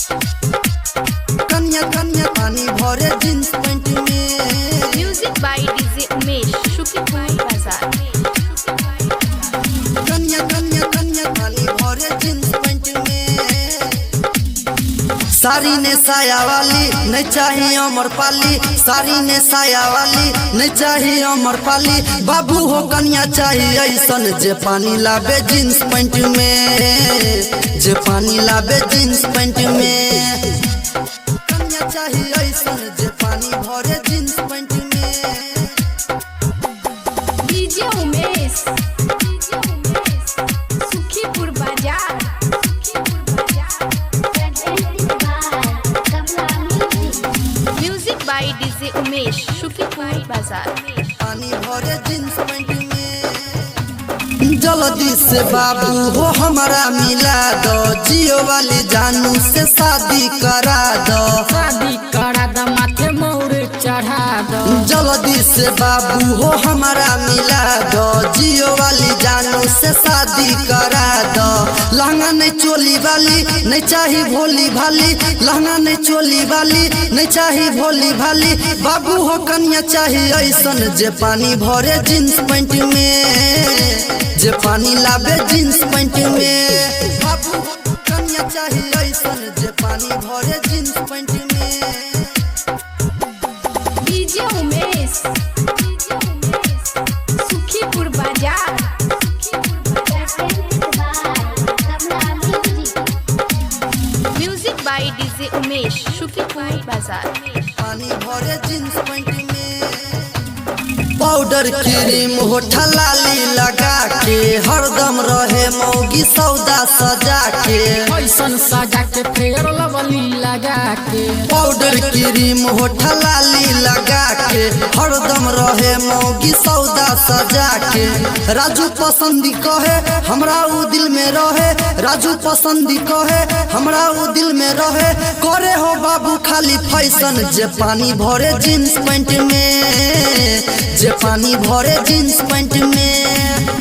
कन्या कन्या पानी भरे जींस पैंट में। म्यूजिक बाय डीजे उमेश शुक्रिया बाजार। कन्या कन्या कन्या पानी भरे जींस पैंट में। साड़ी ने साया वाली नहीं चाहिए अमर पाली, साड़ी ने साया वाली नहीं चाहिए अमर पाली। बाबू हो कन्या चाहिए ऐसन जे पानी लाबे जींस पैंट में, जे पानी लाबे जींस पैंट में। कन्या चाहिए ऐसन जे पानी भरे जींस पैंट में। डीजे उमेश सुखीपुर बाजार। म्यूजिक बाय डीजे उमेश शुक्रिया बाजार। पानी भरे जींस पैंट में। जल्दी से बाबू हो हमारा मिला दो, जियो वाली जानू से शादी करा दो, शादी करा दो माथे मोर चढ़ा दो। जल्दी से बाबू हो हमारा मिला दो, जियो वाली जानू से शादी करा दो। लहंगा नहीं चोली वाली नहीं चाहिए भोली भाली, लहंगा नहीं चोली वाली नहीं चाहिए भोली भाली। बाबू हो कन्या चाहिए ऐसन जे पानी भरे जींस पैंट में, जे पानी लाबे जींस पैंट में। बाबू हो कन्या चाहिए ऐसन जे पानी भरे जींस पैंट में। डीजे उमेश सुखीपुर बाजार। म्यूजिक बाय डीजे उमेश शुक्रिया बाजार। पानी भरे जींस पैंट में। पाउडर क्रीम होठा लाली लगा के हरदम रहे मौगी सौदा सजा के, ऐसन सजा के फेर लवली लगा के। पाउडर क्रीम होठा लाली लगा के हरदम रहे मौगी सौदा सजा के। राजू पसंदी कहे हमरा उ दिल में रहे, राजू पसंदी कहे हमरा उ दिल में रहे। करे हो बाबू खाली फैशन जे पानी भरे जींस पैंट में, जे पानी भरे जींस पैंट में।